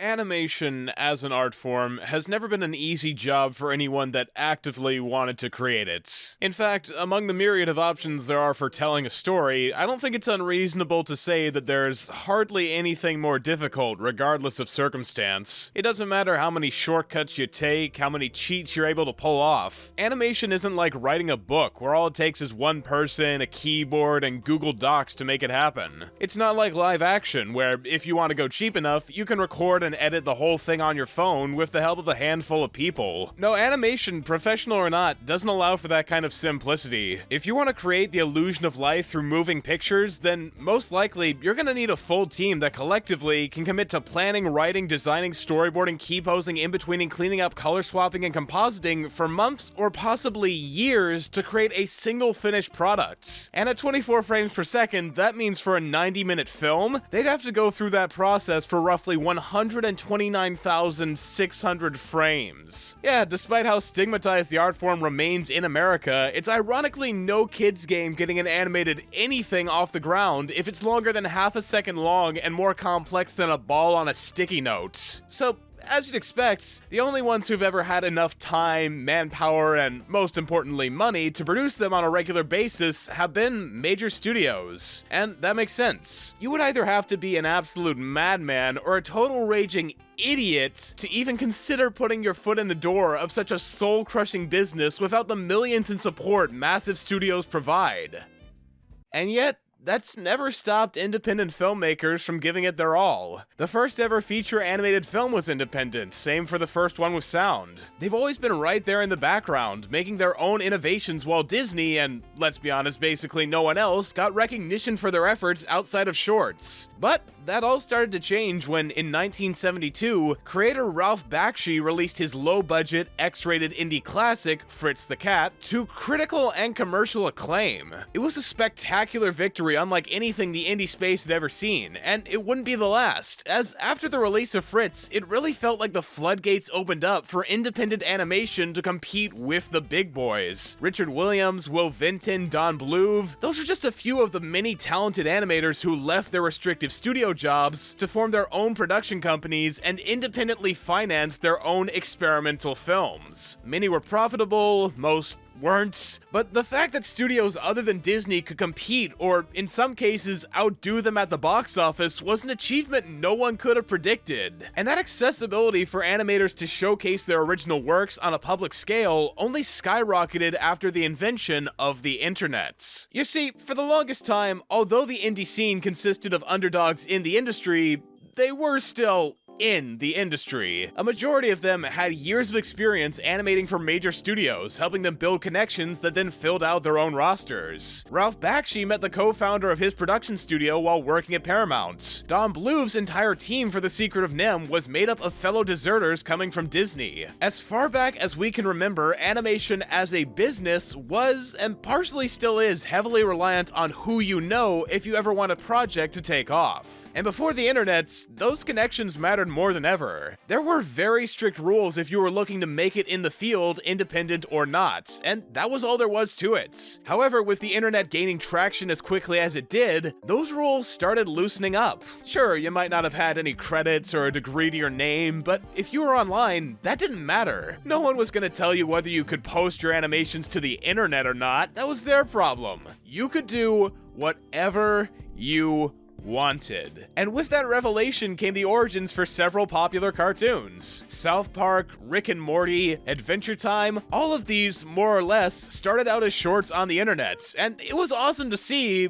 Animation as an art form has never been an easy job for anyone that actively wanted to create it. In fact, among the myriad of options there are for telling a story, I don't think it's unreasonable to say that there's hardly anything more difficult regardless of circumstance. It doesn't matter how many shortcuts you take, how many cheats you're able to pull off. Animation isn't like writing a book where all it takes is one person, a keyboard, and Google Docs to make it happen. It's not like live action where if you want to go cheap enough, you can record and edit the whole thing on your phone with the help of a handful of people. No, animation, professional or not, doesn't allow for that kind of simplicity. If you want to create the illusion of life through moving pictures, then most likely you're gonna need a full team that collectively can commit to planning, writing, designing, storyboarding, key posing, in-betweening, cleaning up, color swapping, and compositing for months or possibly years to create a single finished product. And at 24 frames per second, that means for a 90-minute film, they'd have to go through that process for roughly 129,600 frames. Yeah, despite how stigmatized the art form remains in America, it's ironically no kid's game getting an animated anything off the ground if it's longer than half a second long and more complex than a ball on a sticky note. So, as you'd expect, the only ones who've ever had enough time, manpower, and most importantly money to produce them on a regular basis have been major studios. And that makes sense. You would either have to be an absolute madman or a total raging idiot to even consider putting your foot in the door of such a soul-crushing business without the millions in support massive studios provide. And yet, that's never stopped independent filmmakers from giving it their all. The first ever feature animated film was independent, same for the first one with sound. They've always been right there in the background, making their own innovations while Disney, and let's be honest, basically no one else, got recognition for their efforts outside of shorts. But that all started to change when, in 1972, creator Ralph Bakshi released his low-budget, X-rated indie classic, Fritz the Cat, to critical and commercial acclaim. It was a spectacular victory unlike anything the indie space had ever seen, and it wouldn't be the last, as after the release of Fritz, it really felt like the floodgates opened up for independent animation to compete with the big boys. Richard Williams, Will Vinton, Don Bluth, those are just a few of the many talented animators who left their restrictive studio jobs to form their own production companies and independently finance their own experimental films. Many were profitable, most weren't, but the fact that studios other than Disney could compete, or in some cases outdo them at the box office, was an achievement no one could have predicted. And that accessibility for animators to showcase their original works on a public scale only skyrocketed after the invention of the internet. You see, for the longest time, although the indie scene consisted of underdogs in the industry, they were still in the industry. A majority of them had years of experience animating for major studios, helping them build connections that then filled out their own rosters. Ralph Bakshi met the co-founder of his production studio while working at Paramount. Don Bluth's entire team for The Secret of NIMH was made up of fellow deserters coming from Disney. As far back as we can remember, animation as a business was, and partially still is, heavily reliant on who you know if you ever want a project to take off. And before the internet, those connections mattered more than ever. There were very strict rules if you were looking to make it in the field, independent or not, and that was all there was to it. However, with the internet gaining traction as quickly as it did, those rules started loosening up. Sure, you might not have had any credits or a degree to your name, but if you were online, that didn't matter. No one was going to tell you whether you could post your animations to the internet or not. That was their problem. You could do whatever you wanted. And with that revelation came the origins for several popular cartoons. South Park, Rick and Morty, Adventure Time, all of these, more or less, started out as shorts on the internet, and it was awesome to see,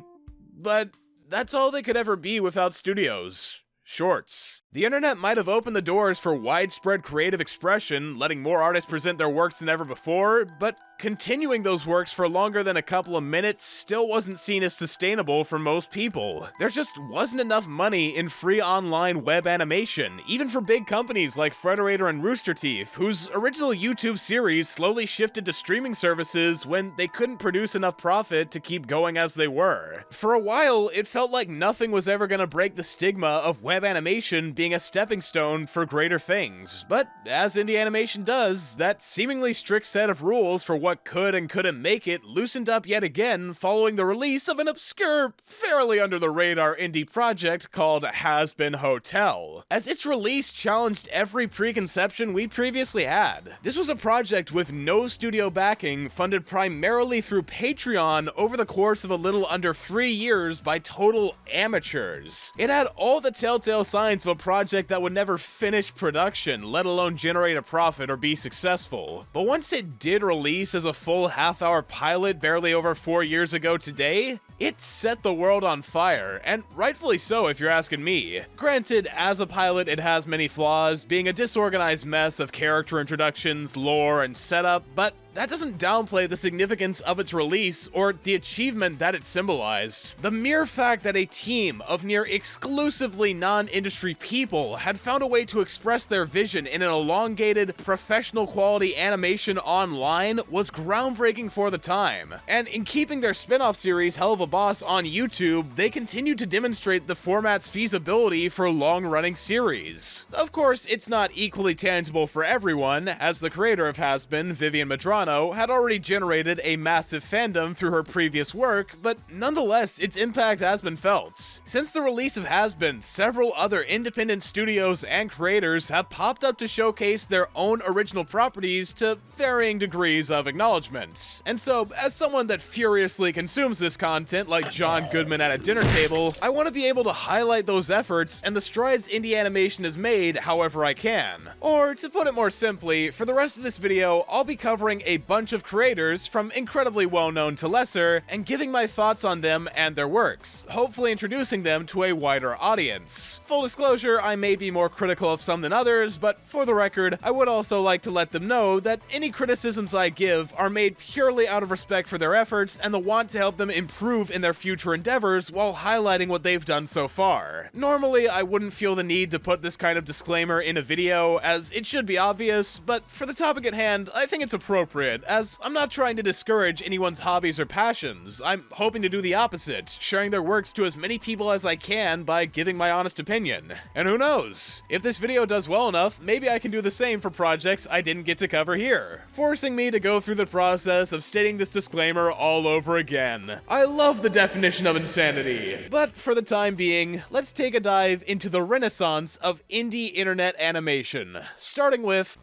but that's all they could ever be without studios. Shorts. The internet might have opened the doors for widespread creative expression, letting more artists present their works than ever before, but continuing those works for longer than a couple of minutes still wasn't seen as sustainable for most people. There just wasn't enough money in free online web animation, even for big companies like Frederator and Rooster Teeth, whose original YouTube series slowly shifted to streaming services when they couldn't produce enough profit to keep going as they were. For a while, it felt like nothing was ever gonna break the stigma of web animation being a stepping stone for greater things. But as indie animation does, that seemingly strict set of rules for what could and couldn't make it loosened up yet again following the release of an obscure, fairly under-the-radar indie project called Has Been Hotel, as its release challenged every preconception we previously had. This was a project with no studio backing, funded primarily through Patreon over the course of a little under 3 years by total amateurs. It had all the telltale signs of a project that would never finish production, let alone generate a profit or be successful. But once it did release as a full half-hour pilot barely over 4 years ago today, it set the world on fire, and rightfully so if you're asking me. Granted, as a pilot it has many flaws, being a disorganized mess of character introductions, lore, and setup, but that doesn't downplay the significance of its release or the achievement that it symbolized. The mere fact that a team of near exclusively non-industry people had found a way to express their vision in an elongated, professional quality animation online was groundbreaking for the time. And in keeping their spin-off series Hell of a Boss on YouTube, they continued to demonstrate the format's feasibility for long-running series. Of course, it's not equally tangible for everyone, as the creator of Has Been, Vivian Madrano, had already generated a massive fandom through her previous work, but nonetheless, its impact has been felt. Since the release of Has Been, several other independent studios and creators have popped up to showcase their own original properties to varying degrees of acknowledgement. And so, as someone that furiously consumes this content like John Goodman at a dinner table, I want to be able to highlight those efforts and the strides indie animation has made however I can. Or, to put it more simply, for the rest of this video, I'll be covering a bunch of creators from incredibly well-known to lesser and giving my thoughts on them and their works, hopefully introducing them to a wider audience. Full disclosure, I may be more critical of some than others, but for the record, I would also like to let them know that any criticisms I give are made purely out of respect for their efforts and the want to help them improve in their future endeavors while highlighting what they've done so far. Normally, I wouldn't feel the need to put this kind of disclaimer in a video, as it should be obvious, but for the topic at hand, I think it's appropriate, as I'm not trying to discourage anyone's hobbies or passions. I'm hoping to do the opposite, sharing their works to as many people as I can by giving my honest opinion. And who knows? If this video does well enough, maybe I can do the same for projects I didn't get to cover here, forcing me to go through the process of stating this disclaimer all over again. I love the definition of insanity. But for the time being, let's take a dive into the renaissance of indie internet animation, starting with...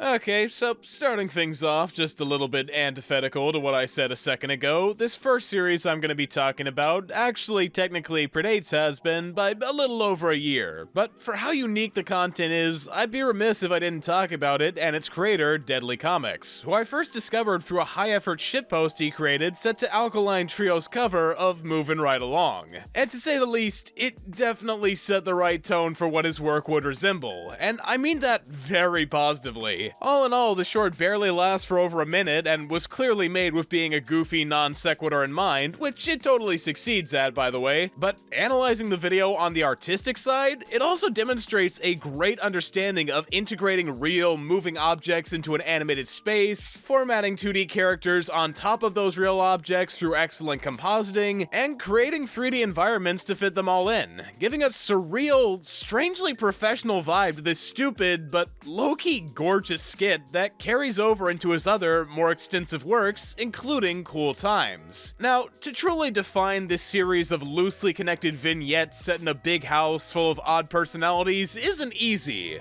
Okay, so starting things off just a little bit antithetical to what I said a second ago, this first series I'm going to be talking about actually technically predates Has Been by a little over a year, but for how unique the content is, I'd be remiss if I didn't talk about it and its creator, Deadly Comics, who I first discovered through a high-effort shitpost he created set to Alkaline Trio's cover of Movin' Right Along. And to say the least, it definitely set the right tone for what his work would resemble, and I mean that very positively. All in all, the short barely lasts for over a minute and was clearly made with being a goofy non sequitur in mind, which it totally succeeds at, by the way, but analyzing the video on the artistic side, it also demonstrates a great understanding of integrating real, moving objects into an animated space, formatting 2D characters on top of those real objects through excellent compositing, and creating 3D environments to fit them all in, giving a surreal, strangely professional vibe to this stupid but low-key gorgeous skit that carries over into his other, more extensive works, including Cool Times. Now, to truly define this series of loosely connected vignettes set in a big house full of odd personalities isn't easy.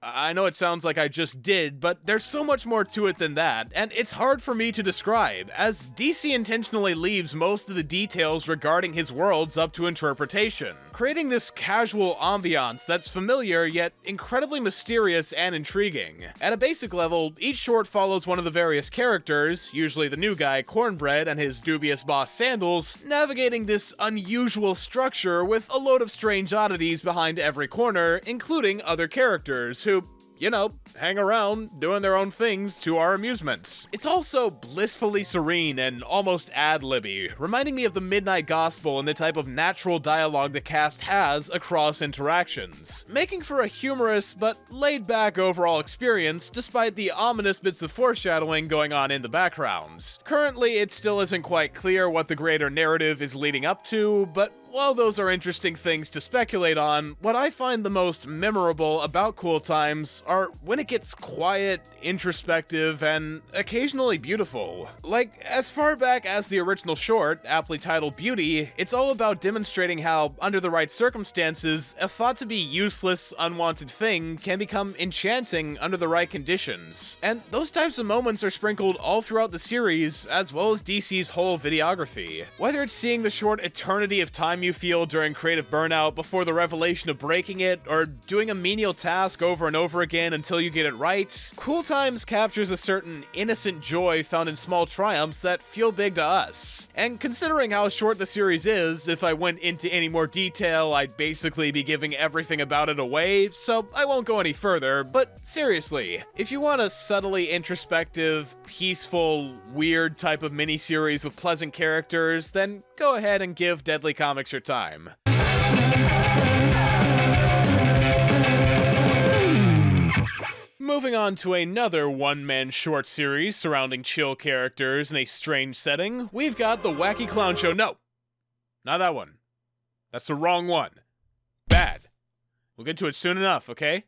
I know it sounds like I just did, but there's so much more to it than that, and it's hard for me to describe, as DC intentionally leaves most of the details regarding his worlds up to interpretation, creating this casual ambiance that's familiar yet incredibly mysterious and intriguing. At a basic level, each short follows one of the various characters, usually the new guy Cornbread and his dubious boss Sandals, navigating this unusual structure with a load of strange oddities behind every corner, including other characters who, you know, hang around doing their own things to our amusements. It's also blissfully serene and almost ad-libby, reminding me of the Midnight Gospel and the type of natural dialogue the cast has across interactions, making for a humorous but laid-back overall experience despite the ominous bits of foreshadowing going on in the background. Currently, it still isn't quite clear what the greater narrative is leading up to, but while those are interesting things to speculate on, what I find the most memorable about Cool Times are when it gets quiet, introspective, and occasionally beautiful. Like, as far back as the original short, aptly titled Beauty, it's all about demonstrating how, under the right circumstances, a thought to be useless, unwanted thing can become enchanting under the right conditions. And those types of moments are sprinkled all throughout the series, as well as DC's whole videography. Whether it's seeing the short eternity of time you feel during creative burnout before the revelation of breaking it, or doing a menial task over and over again until you get it right, Cool Times captures a certain innocent joy found in small triumphs that feel big to us. And considering how short the series is, if I went into any more detail, I'd basically be giving everything about it away, so I won't go any further. But seriously, if you want a subtly introspective, peaceful, weird type of miniseries with pleasant characters, then go ahead and give Deadly Comics your time. Moving on to another one-man short series surrounding chill characters in a strange setting, we've got The Wacky Clown Show. No, not that one. That's the wrong one. Bad. We'll get to it soon enough, okay?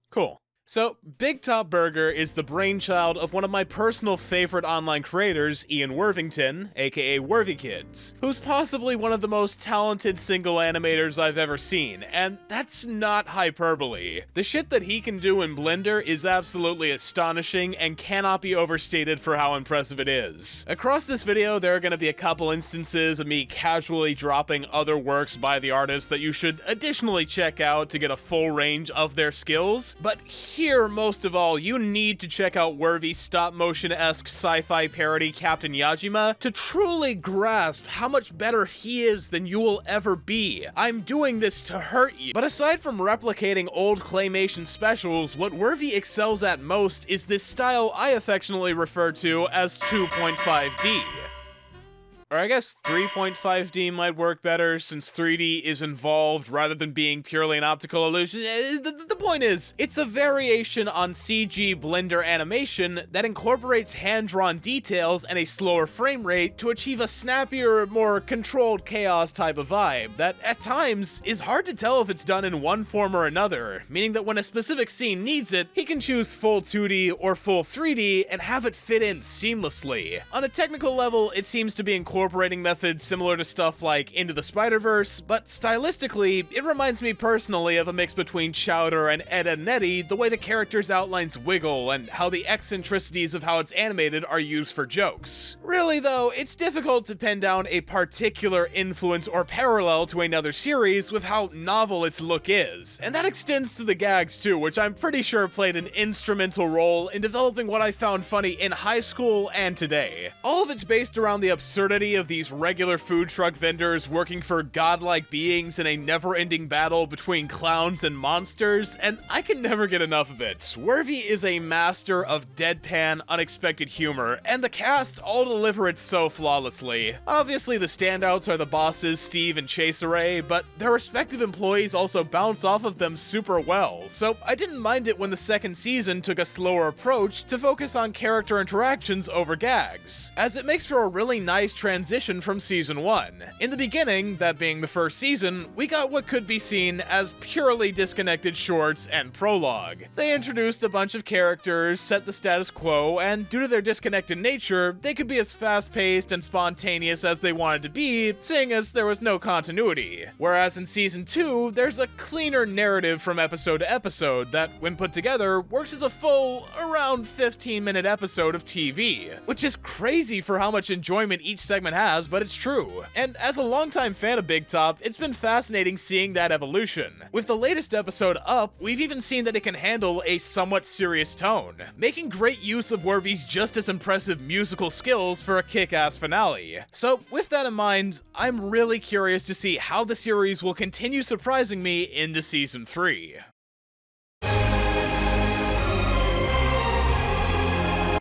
Cool. So, Bigtop Burger is the brainchild of one of my personal favorite online creators, Ian Worthington, aka WorthyKids, who's possibly one of the most talented single animators I've ever seen, and that's not hyperbole. The shit that he can do in Blender is absolutely astonishing and cannot be overstated for how impressive it is. Across this video, there are going to be a couple instances of me casually dropping other works by the artist that you should additionally check out to get a full range of their skills, but here, most of all, you need to check out Worthy's stop-motion-esque sci-fi parody Captain Yajima to truly grasp how much better he is than you will ever be. I'm doing this to hurt you. But aside from replicating old claymation specials, what Worthy excels at most is this style I affectionately refer to as 2.5D. Or I guess 3.5D might work better since 3D is involved rather than being purely an optical illusion. The point is, it's a variation on CG Blender animation that incorporates hand-drawn details and a slower frame rate to achieve a snappier, more controlled chaos type of vibe that, at times, is hard to tell if it's done in one form or another, meaning that when a specific scene needs it, he can choose full 2D or full 3D and have it fit in seamlessly. On a technical level, it seems to be incorporating methods similar to stuff like Into the Spider-Verse, but stylistically, it reminds me personally of a mix between Chowder and Ed, Edd n Eddy, the way the characters' outlines wiggle and how the eccentricities of how it's animated are used for jokes. Really though, it's difficult to pin down a particular influence or parallel to another series with how novel its look is, and that extends to the gags too, which I'm pretty sure played an instrumental role in developing what I found funny in high school and today. All of it's based around the absurdity of these regular food truck vendors working for godlike beings in a never-ending battle between clowns and monsters, and I can never get enough of it. Worthy is a master of deadpan, unexpected humor, and the cast all deliver it so flawlessly. Obviously, the standouts are the bosses, Steve and Chaseray, but their respective employees also bounce off of them super well, so I didn't mind it when the second season took a slower approach to focus on character interactions over gags, as it makes for a really nice transition from season 1. In the beginning, that being the first season, we got what could be seen as purely disconnected shorts and prologue. They introduced a bunch of characters, set the status quo, and due to their disconnected nature, they could be as fast-paced and spontaneous as they wanted to be, seeing as there was no continuity. Whereas in season 2, there's a cleaner narrative from episode to episode that, when put together, works as a full, around 15-minute episode of TV, which is crazy for how much enjoyment each segment has, but it's true. And as a longtime fan of Bigtop, it's been fascinating seeing that evolution. With the latest episode up, we've even seen that it can handle a somewhat serious tone, making great use of Worthy's just as impressive musical skills for a kick-ass finale. So with that in mind, I'm really curious to see how the series will continue surprising me into season 3.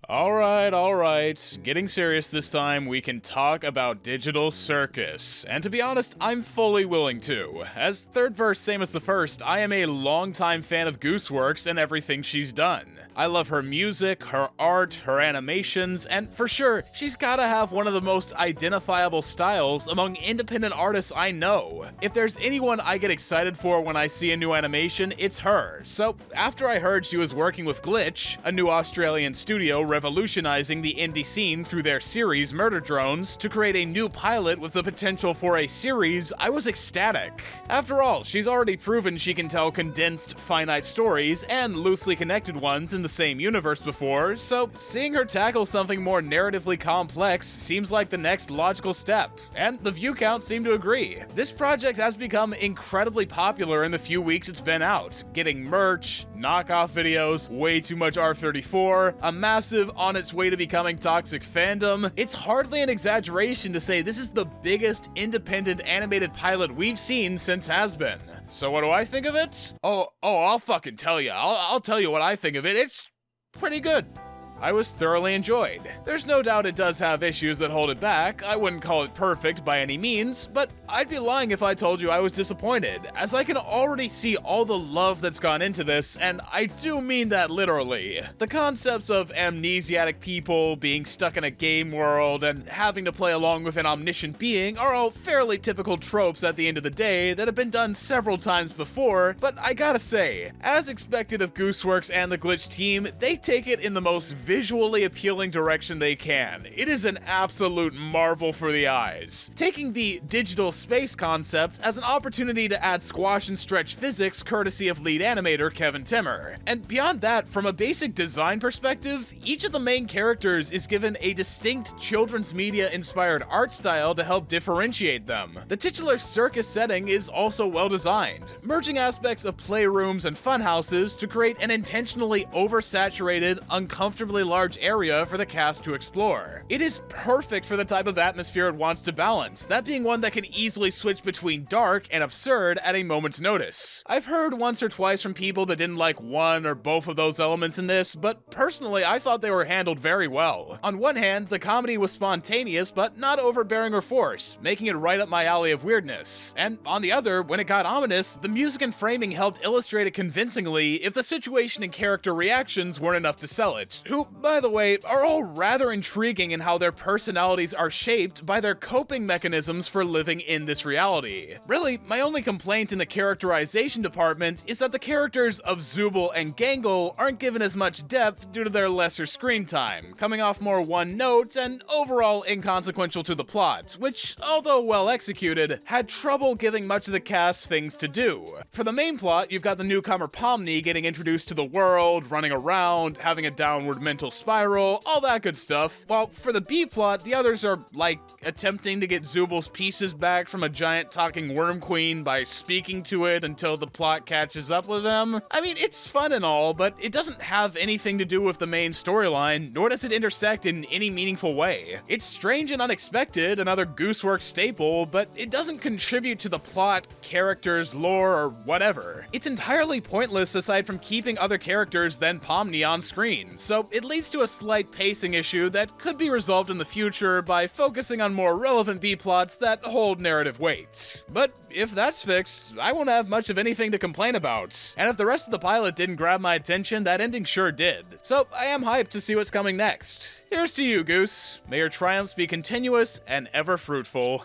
Alright. Getting serious this time, we can talk about Digital Circus. And to be honest, I'm fully willing to. As third verse same as the first, I am a longtime fan of Gooseworks and everything she's done. I love her music, her art, her animations, and for sure, she's gotta have one of the most identifiable styles among independent artists I know. If there's anyone I get excited for when I see a new animation, it's her. So after I heard she was working with Glitch, a new Australian studio revolutionizing the indie scene through their series Murder Drones, to create a new pilot with the potential for a series, I was ecstatic. After all, she's already proven she can tell condensed, finite stories and loosely connected ones in the same universe before, so seeing her tackle something more narratively complex seems like the next logical step, and the view count seem to agree. This project has become incredibly popular in the few weeks it's been out, getting merch, knockoff videos, way too much R34, a massive on its way to becoming toxic fandom. It's hardly an exaggeration to say this is the biggest independent animated pilot we've seen since Has-Been. So what do I think of it? I'll fucking tell you. I'll tell you what I think of it. It's pretty good. I was thoroughly enjoyed. There's no doubt it does have issues that hold it back. I wouldn't call it perfect by any means, but I'd be lying if I told you I was disappointed, as I can already see all the love that's gone into this, and I do mean that literally. The concepts of amnesiac people being stuck in a game world and having to play along with an omniscient being are all fairly typical tropes at the end of the day that have been done several times before, but I gotta say, as expected of Gooseworks and the Glitch team, they take it in the most visually appealing direction they can. It is an absolute marvel for the eyes. Taking the digital space concept as an opportunity to add squash and stretch physics courtesy of lead animator Kevin Timmer. And beyond that, from a basic design perspective, each of the main characters is given a distinct children's media inspired art style to help differentiate them. The titular circus setting is also well designed, merging aspects of playrooms and funhouses to create an intentionally oversaturated, uncomfortably large area for the cast to explore. It is perfect for the type of atmosphere it wants to balance, that being one that can easily switch between dark and absurd at a moment's notice. I've heard once or twice from people that didn't like one or both of those elements in this, but personally I thought they were handled very well. On one hand, the comedy was spontaneous but not overbearing or forced, making it right up my alley of weirdness. And on the other, when it got ominous, the music and framing helped illustrate it convincingly if the situation and character reactions weren't enough to sell it, who, by the way, are all rather intriguing in how their personalities are shaped by their coping mechanisms for living in this reality. Really, my only complaint in the characterization department is that the characters of Zooble and Gangle aren't given as much depth due to their lesser screen time, coming off more one note and overall inconsequential to the plot, which, although well executed, had trouble giving much of the cast things to do. For the main plot, you've got the newcomer Pomni getting introduced to the world, running around, having a downward mental spiral, all that good stuff, while for the B-plot, the others are, like, attempting to get Zooble's pieces back from a giant talking worm queen by speaking to it until the plot catches up with them. I mean, it's fun and all, but it doesn't have anything to do with the main storyline, nor does it intersect in any meaningful way. It's strange and unexpected, another Gooseworks staple, but it doesn't contribute to the plot, characters, lore, or whatever. It's entirely pointless aside from keeping other characters than Pomni on screen, so it leads to a slight pacing issue that could be resolved in the future by focusing on more relevant B-plots that hold narrative weight. But if that's fixed, I won't have much of anything to complain about. And if the rest of the pilot didn't grab my attention, that ending sure did. So I am hyped to see what's coming next. Here's to you, Goose. May your triumphs be continuous and ever fruitful.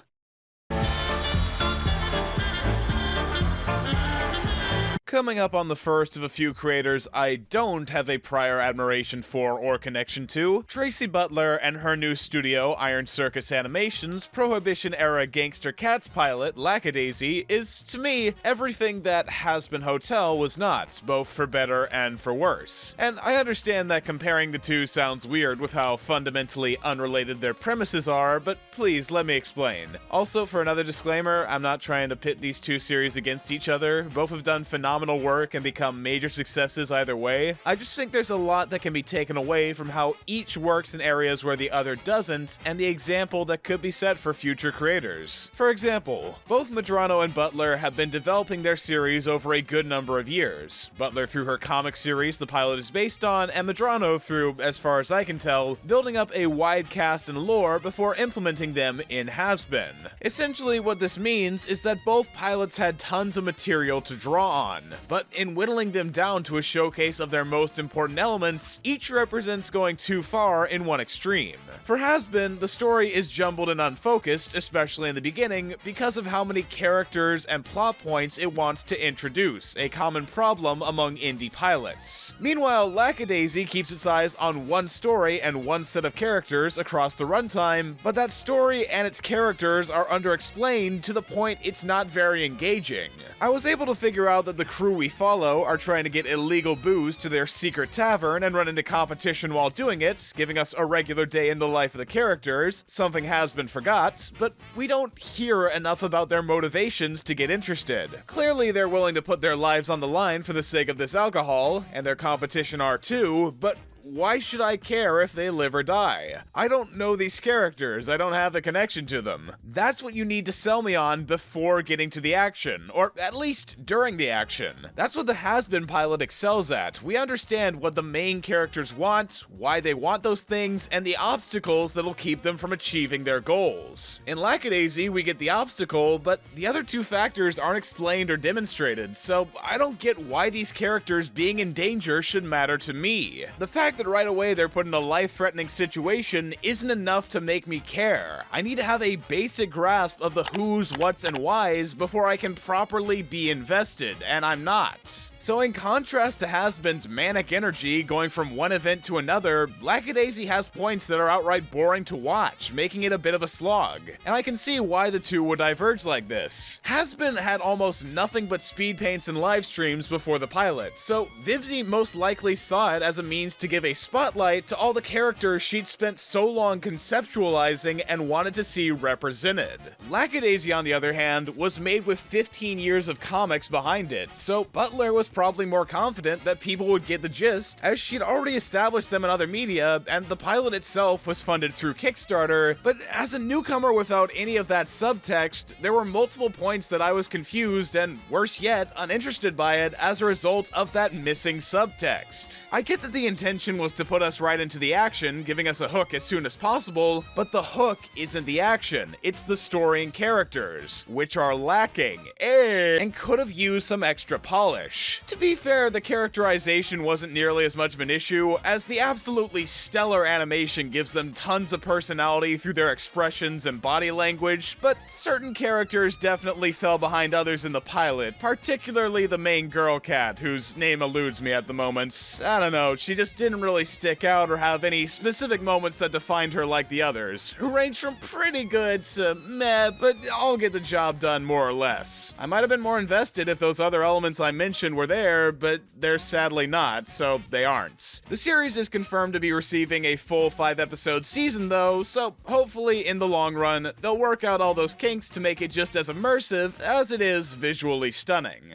Coming up on the first of a few creators I don't have a prior admiration for or connection to, Tracy Butler and her new studio, Iron Circus Animation's Prohibition-era Gangster Cats pilot, Lackadaisy, is, to me, everything that Has-Been Hotel was not, both for better and for worse. And I understand that comparing the two sounds weird with how fundamentally unrelated their premises are, but please let me explain. Also, for another disclaimer, I'm not trying to pit these two series against each other. Both have done phenomenal phenomenal work and become major successes either way. I just think there's a lot that can be taken away from how each works in areas where the other doesn't, and the example that could be set for future creators. For example, both Medrano and Butler have been developing their series over a good number of years. Butler through her comic series the pilot is based on, and Medrano through, as far as I can tell, building up a wide cast and lore before implementing them in Has-Been. Essentially what this means is that both pilots had tons of material to draw on, but in whittling them down to a showcase of their most important elements, each represents going too far in one extreme. For Has-Been, the story is jumbled and unfocused, especially in the beginning, because of how many characters and plot points it wants to introduce, a common problem among indie pilots. Meanwhile, Lackadaisy keeps its eyes on one story and one set of characters across the runtime, but that story and its characters are underexplained to the point it's not very engaging. I was able to figure out that the crew we follow are trying to get illegal booze to their secret tavern and run into competition while doing it, giving us a regular day in the life of the characters, something Has-Been forgot, but we don't hear enough about their motivations to get interested. Clearly they're willing to put their lives on the line for the sake of this alcohol, and their competition are too, but why should I care if they live or die? I don't know these characters, I don't have a connection to them. That's what you need to sell me on before getting to the action, or at least during the action. That's what the Has-Been pilot excels at. We understand what the main characters want, why they want those things, and the obstacles that'll keep them from achieving their goals. In Lackadaisy, we get the obstacle, but the other two factors aren't explained or demonstrated, so I don't get why these characters being in danger should matter to me. The fact that right away they're put in a life-threatening situation isn't enough to make me care. I need to have a basic grasp of the who's, what's, and why's before I can properly be invested, and I'm not. So in contrast to Has-Been's manic energy going from one event to another, Lackadaisy has points that are outright boring to watch, making it a bit of a slog. And I can see why the two would diverge like this. Has-Been had almost nothing but speed paints and live streams before the pilot, so Vivzy most likely saw it as a means to give a spotlight to all the characters she'd spent so long conceptualizing and wanted to see represented. Lackadaisy, on the other hand, was made with 15 years of comics behind it, so Butler was probably more confident that people would get the gist, as she'd already established them in other media, and the pilot itself was funded through Kickstarter. But as a newcomer without any of that subtext, there were multiple points that I was confused and, worse yet, uninterested by it as a result of that missing subtext. I get that the intention was to put us right into the action, giving us a hook as soon as possible, but the hook isn't the action, it's the story and characters, which are lacking, and could have used some extra polish. To be fair, the characterization wasn't nearly as much of an issue, as the absolutely stellar animation gives them tons of personality through their expressions and body language, but certain characters definitely fell behind others in the pilot, particularly the main girl cat, whose name eludes me at the moment. I don't know, she just didn't really stick out or have any specific moments that defined her like the others, who ranged from pretty good to meh, but all get the job done more or less. I might have been more invested if those other elements I mentioned were there, but they're sadly not, so they aren't. The series is confirmed to be receiving a full 5-episode season though, so hopefully in the long run, they'll work out all those kinks to make it just as immersive as it is visually stunning.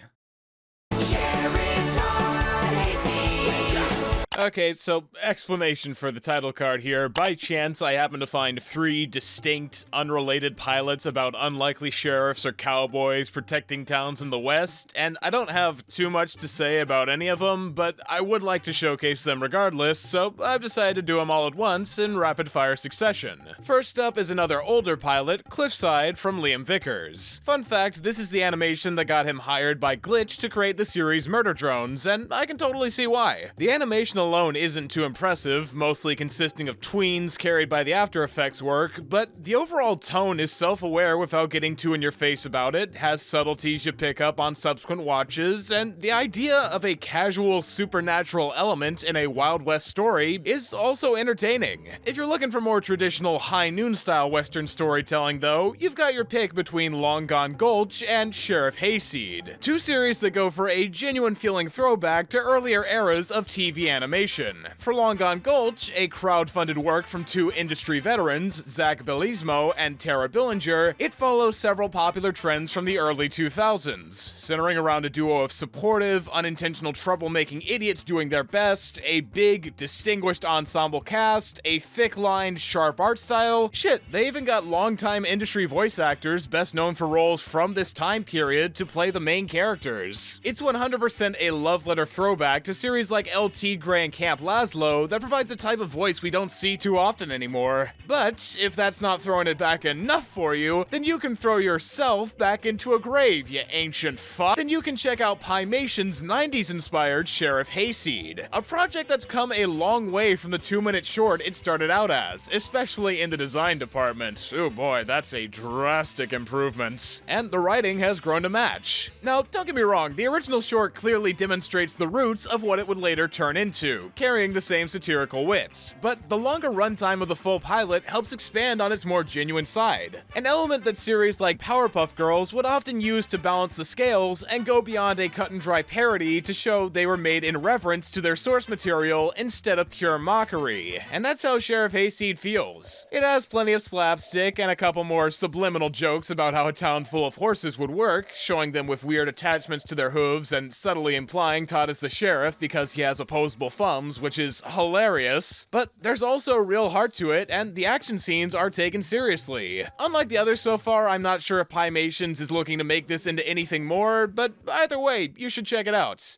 Okay, so explanation for the title card here. By chance, I happened to find 3 distinct, unrelated pilots about unlikely sheriffs or cowboys protecting towns in the West, and I don't have too much to say about any of them, but I would like to showcase them regardless, so I've decided to do them all at once in rapid-fire succession. First up is another older pilot, Cliffside, from Liam Vickers. Fun fact, this is the animation that got him hired by Glitch to create the series Murder Drones, and I can totally see why. The animation alone isn't too impressive, mostly consisting of tweens carried by the After Effects work, but the overall tone is self-aware without getting too in your face about it, has subtleties you pick up on subsequent watches, and the idea of a casual supernatural element in a Wild West story is also entertaining. If you're looking for more traditional High Noon style Western storytelling though, you've got your pick between Long Gone Gulch and Sheriff Hayseed, 2 series that go for a genuine feeling throwback to earlier eras of TV animation. animation. For Long Gone Gulch, a crowd-funded work from two industry veterans, Zach Bellismo and Tara Billinger, it follows several popular trends from the early 2000s, centering around a duo of supportive, unintentional troublemaking idiots doing their best, a big, distinguished ensemble cast, a thick-lined, sharp art style. Shit, they even got longtime industry voice actors best known for roles from this time period to play the main characters. It's 100% a love letter throwback to series like El Tigre and Camp Lazlo that provides a type of voice we don't see too often anymore. But if that's not throwing it back enough for you, then you can throw yourself back into a grave, you ancient fuck. Then you can check out Mation's 90s-inspired Sheriff Hayseed, a project that's come a long way from the 2-minute short it started out as, especially in the design department. Oh boy, that's a drastic improvement. And the writing has grown to match. Now, don't get me wrong, the original short clearly demonstrates the roots of what it would later turn into, carrying the same satirical wit. But the longer runtime of the full pilot helps expand on its more genuine side, an element that series like Powerpuff Girls would often use to balance the scales and go beyond a cut-and-dry parody to show they were made in reverence to their source material instead of pure mockery. And that's how Sheriff Hayseed feels. It has plenty of slapstick and a couple more subliminal jokes about how a town full of horses would work, showing them with weird attachments to their hooves and subtly implying Todd is the sheriff because he has opposable thumbs, which is hilarious. But there's also a real heart to it, and the action scenes are taken seriously. Unlike the others so far, I'm not sure if Mations is looking to make this into anything more, but either way, you should check it out.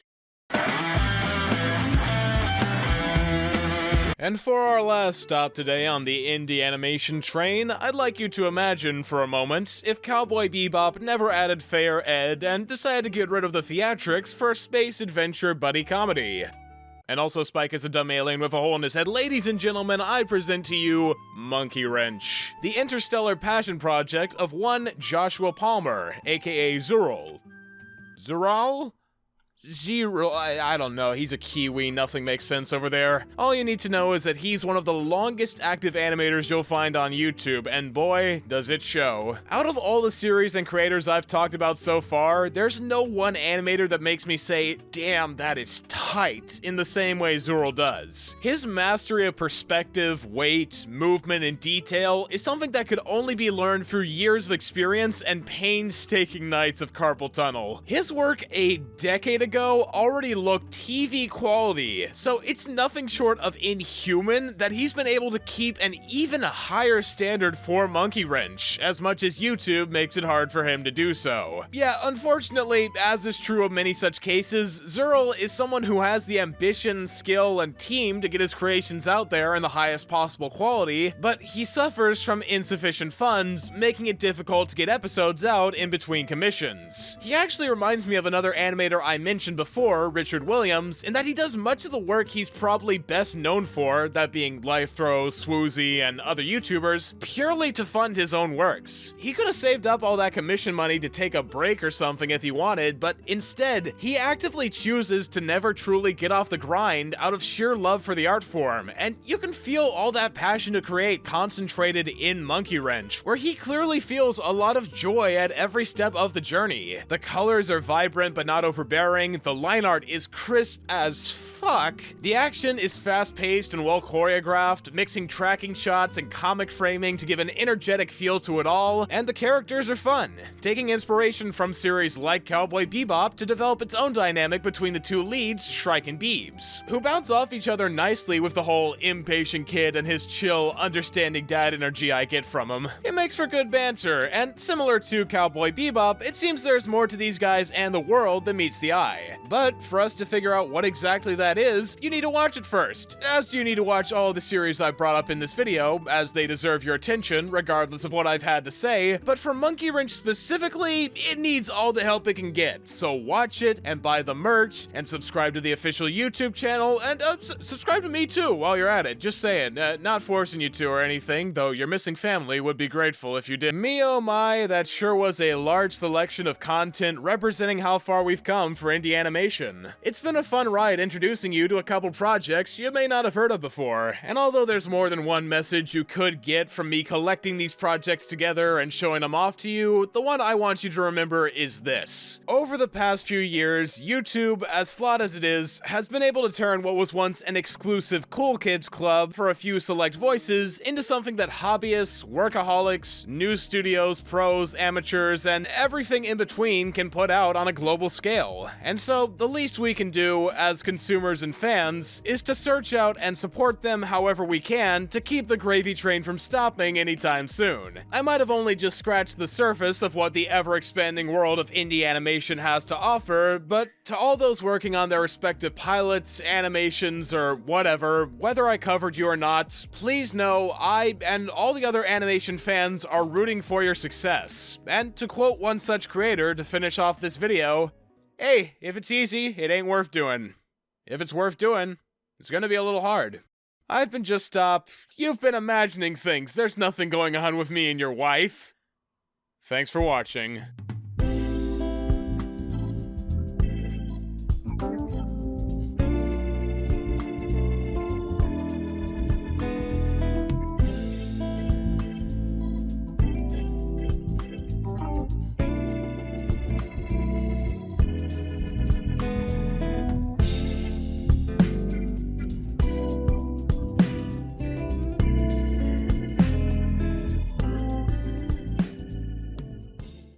And for our last stop today on the indie animation train, I'd like you to imagine for a moment if Cowboy Bebop never added Fair Ed and decided to get rid of the theatrics for a space adventure buddy comedy. And also Spike is a dumb alien with a hole in his head. Ladies and gentlemen, I present to you Monkey Wrench, the interstellar passion project of one Joshua Palmer, aka Zural. Zural? Zero, I don't know, he's a Kiwi, nothing makes sense over there. All you need to know is that he's one of the longest active animators you'll find on YouTube, and boy, does it show. Out of all the series and creators I've talked about so far, there's no one animator that makes me say, damn, that is tight, in the same way Zural does. His mastery of perspective, weight, movement, and detail is something that could only be learned through years of experience and painstaking nights of carpal tunnel. His work a decade ago already looked TV quality, so it's nothing short of inhuman that he's been able to keep an even higher standard for Monkey Wrench, as much as YouTube makes it hard for him to do so. Yeah, unfortunately, as is true of many such cases, Zural is someone who has the ambition, skill, and team to get his creations out there in the highest possible quality, but he suffers from insufficient funds, making it difficult to get episodes out in between commissions. He actually reminds me of another animator I mentioned before, Richard Williams, in that he does much of the work he's probably best known for, that being Life Throw, Swoozy, and other YouTubers, purely to fund his own works. He could have saved up all that commission money to take a break or something if he wanted, but instead, he actively chooses to never truly get off the grind out of sheer love for the art form, and you can feel all that passion to create concentrated in Monkey Wrench, where he clearly feels a lot of joy at every step of the journey. The colors are vibrant but not overbearing, the line art is crisp as fuck, the action is fast-paced and well choreographed, mixing tracking shots and comic framing to give an energetic feel to it all, and the characters are fun, taking inspiration from series like Cowboy Bebop to develop its own dynamic between the two leads, Shrike and Beebs, who bounce off each other nicely with the whole impatient kid and his chill, understanding dad energy I get from him. It makes for good banter, and similar to Cowboy Bebop, it seems there's more to these guys and the world than meets the eye. But for us to figure out what exactly that is, you need to watch it first, as do you need to watch all the series I brought up in this video, as they deserve your attention, regardless of what I've had to say, but for Monkey Wrench specifically, it needs all the help it can get, so watch it, and buy the merch, and subscribe to the official YouTube channel, and subscribe to me too while you're at it, just saying, not forcing you to or anything, though your missing family would be grateful if you did. Me oh my, that sure was a large selection of content representing how far we've come for indie indie animation. It's been a fun ride introducing you to a couple projects you may not have heard of before, and although there's more than one message you could get from me collecting these projects together and showing them off to you, the one I want you to remember is this. Over the past few years, YouTube, as flawed as it is, has been able to turn what was once an exclusive cool kids club for a few select voices into something that hobbyists, workaholics, news studios, pros, amateurs, and everything in between can put out on a global scale. And so, the least we can do as consumers and fans is to search out and support them however we can to keep the gravy train from stopping anytime soon. I might have only just scratched the surface of what the ever-expanding world of indie animation has to offer, but to all those working on their respective pilots, animations, or whatever, whether I covered you or not, please know I and all the other animation fans are rooting for your success. And to quote one such creator to finish off this video, "Hey, if it's easy, it ain't worth doing. If it's worth doing, it's gonna be a little hard." I've been just stop. You've been imagining things. There's nothing going on with me and your wife. Thanks for watching.